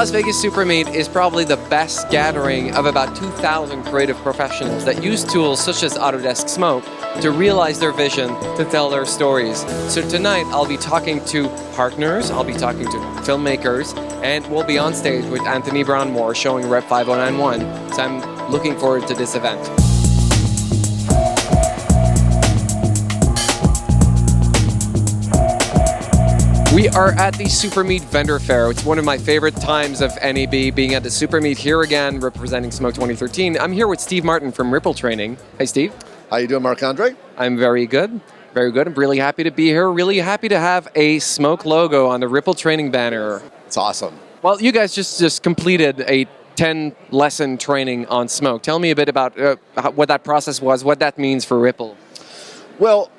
Las Vegas Supermeet is probably the best gathering of about 2,000 creative professionals that use tools such as Autodesk Smoke to realize their vision, to tell their stories. So tonight I'll be talking to partners, I'll be talking to filmmakers, and we'll be on stage with Anthony Brownmoore showing Rep 5091. So I'm looking forward to this event. We are at the Supermeet Vendor Fair. It's one of my favorite times of NAB, being at the Supermeet here again, representing Smoke 2013. I'm here with Steve Martin from Ripple Training. Hey, Steve. How you doing, Marc-André? I'm very good. Very good. I'm really happy to be here. Really happy to have a Smoke logo on the Ripple Training banner. It's awesome. Well, you guys just completed a 10-lesson training on Smoke. Tell me a bit about what that process was, what that means for Ripple. Well,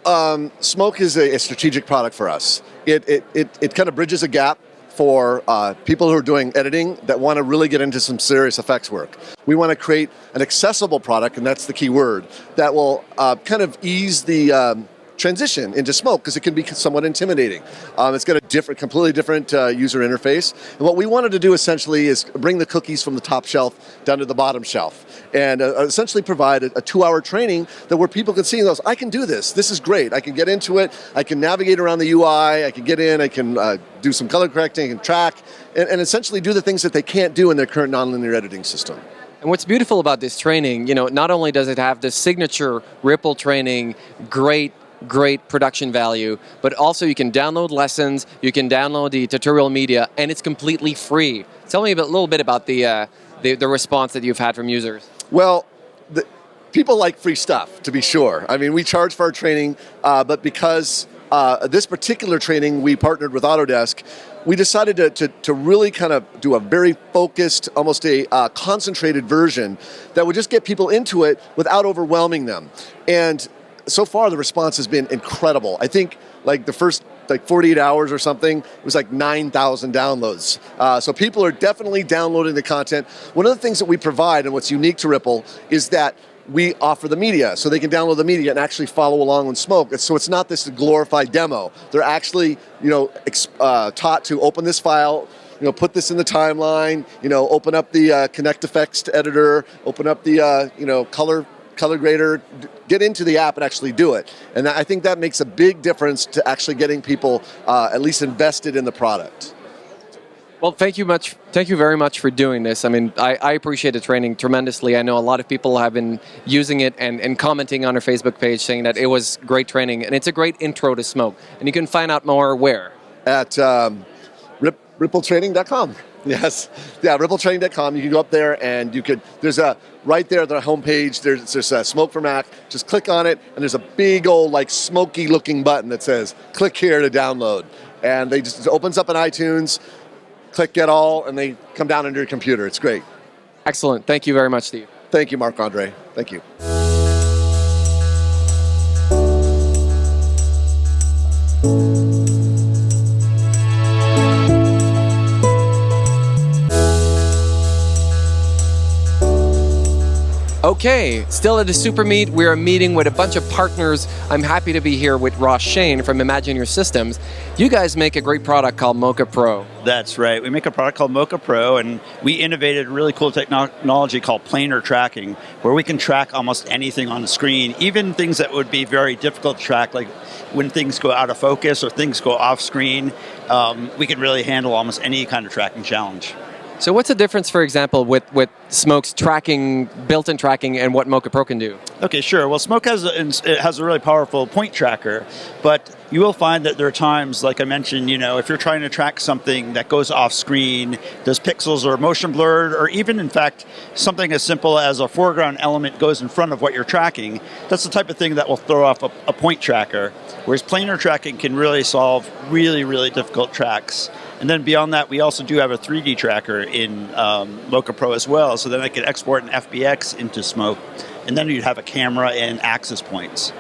Smoke is a strategic product for us. It kind of bridges a gap for people who are doing editing that want to really get into some serious effects work. We want to create an accessible product, and that's the key word, that will kind of ease the transition into Smoke, because it can be somewhat intimidating. It's got a completely different user interface. And what we wanted to do essentially is bring the cookies from the top shelf down to the bottom shelf, and essentially provide a 2-hour training that where people can see and goes, I can do this. This is great. I can get into it. I can navigate around the UI. I can get in. I can do some color correcting and track, and essentially do the things that they can't do in their current nonlinear editing system. And what's beautiful about this training, not only does it have the signature Ripple Training, great production value, but also you can download lessons, you can download the tutorial media, and it's completely free. Tell me a little bit about the response that you've had from users. Well, people like free stuff, to be sure. I mean, we charge for our training, but because this particular training we partnered with Autodesk, we decided to really kind of do a very focused, almost a concentrated version that would just get people into it without overwhelming them. And so far, the response has been incredible. I think like the first 48 hours or something, it was like 9,000 downloads. So people are definitely downloading the content. One of the things that we provide, and what's unique to Ripple, is that we offer the media, so they can download the media and actually follow along with Smoke. So it's not this glorified demo. They're actually, taught to open this file, put this in the timeline, open up the Connect Effects editor, open up the, color grader, get into the app and actually do it. And I think that makes a big difference to actually getting people at least invested in the product. Well, thank you very much for doing this. I mean, I appreciate the training tremendously. I know a lot of people have been using it and commenting on our Facebook page saying that it was great training, and it's a great intro to Smoke. And you can find out more where? At rippletraining.com. Yes. Yeah, rippletraining.com. You can go up there and there's right there at the homepage, there's a Smoke for Mac. Just click on it, and there's a big old smoky looking button that says, click here to download. And it opens up in iTunes, click get all, and they come down into your computer. It's great. Excellent. Thank you very much, Steve. Thank you, Marc-André. Thank you. Okay, still at the Supermeet, we're meeting with a bunch of partners. I'm happy to be here with Ross Shain from Imagine Your Systems. You guys make a great product called Mocha Pro. That's right. We make a product called Mocha Pro, and we innovated a really cool technology called planar tracking, where we can track almost anything on the screen, even things that would be very difficult to track, like when things go out of focus or things go off screen. We can really handle almost any kind of tracking challenge. So what's the difference, for example, with Smoke's tracking, built-in tracking, and what Mocha Pro can do? Okay, sure. Well, Smoke has a really powerful point tracker, but you will find that there are times, like I mentioned, if you're trying to track something that goes off screen, those pixels are motion blurred, or even, in fact, something as simple as a foreground element goes in front of what you're tracking, that's the type of thing that will throw off a point tracker, whereas planar tracking can really solve really, really difficult tracks. And then beyond that, we also do have a 3D tracker in Mocha Pro as well, so then I can export an FBX into Smoke, and then you'd have a camera and access points.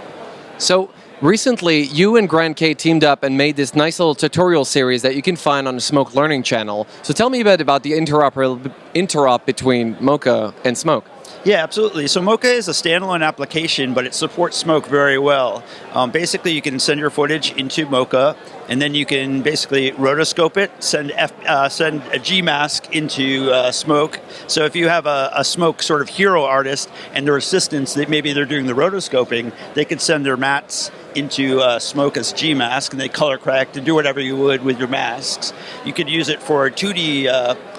So recently, you and Grant K teamed up and made this nice little tutorial series that you can find on the Smoke Learning channel. So tell me a bit about the interop between Mocha and Smoke. Yeah, absolutely. So Mocha is a standalone application, but it supports Smoke very well. Basically, you can send your footage into Mocha, and then you can basically rotoscope it, send a G-mask into Smoke. So if you have a Smoke sort of hero artist and their assistants, that maybe they're doing the rotoscoping, they could send their mats into Smoke as G-mask, and they color correct and do whatever you would with your masks. You could use it for 2D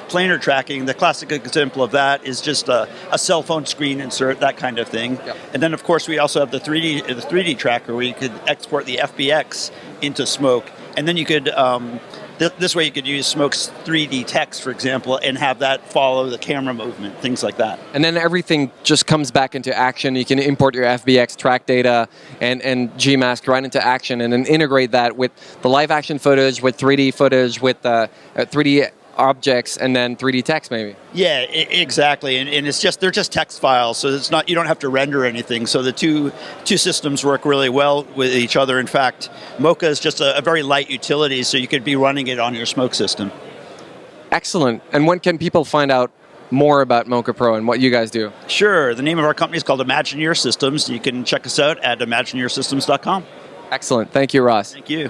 planar tracking. The classic example of that is just a cell phone screen insert, that kind of thing. Yep. And then, of course, we also have the 3D tracker where you could export the FBX into Smoke. And then you could, this way you could use Smoke's 3D text, for example, and have that follow the camera movement, things like that. And then everything just comes back into action. You can import your FBX track data and Gmask right into action, and then integrate that with the live action footage, with 3D footage, with 3D objects, and then 3D text maybe. Yeah, exactly. And it's just, they're just text files, so it's not, you don't have to render anything. So the two systems work really well with each other. In fact, Mocha is just a very light utility, so you could be running it on your Smoke system. Excellent. And when can people find out more about Mocha Pro and what you guys do? Sure. The name of our company is called Imagineer Systems. You can check us out at imagineersystems.com. Excellent. Thank you, Ross. Thank you.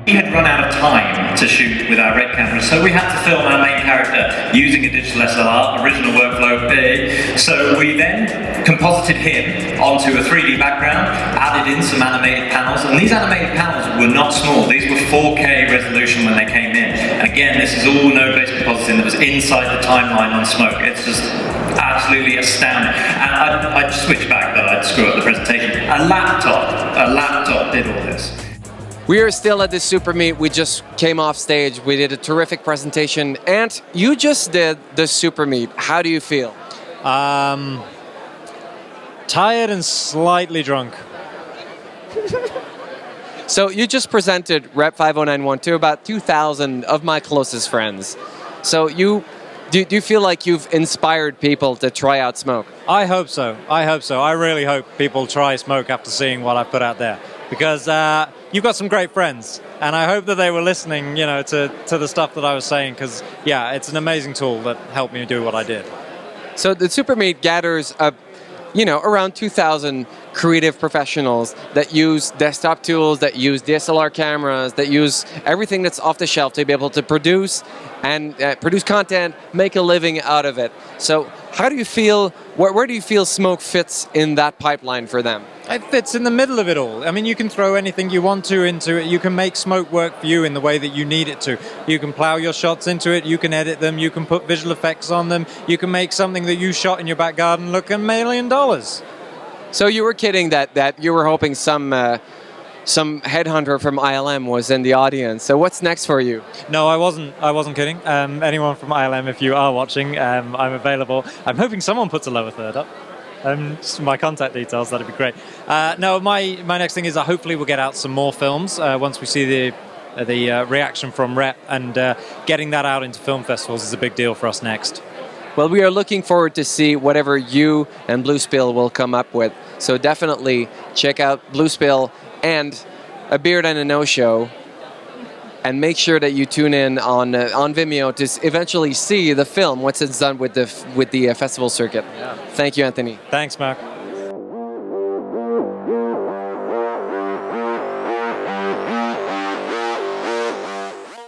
We had run out of time to shoot with our red cameras, so we had to film our main character using a digital SLR, original workflow B. So we then composited him onto a 3D background, added in some animated panels, and these animated panels were not small. These were 4K resolution when they came in. And again, this is all node-based compositing that was inside the timeline on Smoke. It's just absolutely astounding. And I'd switch back, but I'd screw up the presentation. A laptop did all this. We are still at the Supermeet. We just came off stage. We did a terrific presentation. And you just did the Supermeet. How do you feel? Tired and slightly drunk. So you just presented Rep 50912 to about 2,000 of my closest friends. So do you feel like you've inspired people to try out Smoke? I hope so. I really hope people try Smoke after seeing what I put out there. Because you've got some great friends, and I hope that they were listening, to the stuff that I was saying. Because it's an amazing tool that helped me do what I did. So the Supermeet gathers around 2,000 creative professionals that use desktop tools, that use DSLR cameras, that use everything that's off the shelf to be able to produce and produce content, make a living out of it. So how do you feel, where do you feel Smoke fits in that pipeline for them? It fits in the middle of it all. I mean, you can throw anything you want to into it. You can make Smoke work for you in the way that you need it to. You can plow your shots into it. You can edit them. You can put visual effects on them. You can make something that you shot in your back garden look $1 million. So you were kidding that you were hoping some headhunter from ILM was in the audience. So what's next for you? No, I wasn't kidding. Anyone from ILM, if you are watching, I'm available. I'm hoping someone puts a lower third up. Just my contact details, that'd be great. No, my next thing is that hopefully we'll get out some more films once we see the reaction from Rep, and getting that out into film festivals is a big deal for us next. Well, we are looking forward to see whatever you and Bluespill will come up with. So definitely check out Bluespill and A Beard and a No Show, and make sure that you tune in on Vimeo to eventually see the film once it's done with the festival circuit. Yeah. Thank you, Anthony. Thanks, Mark.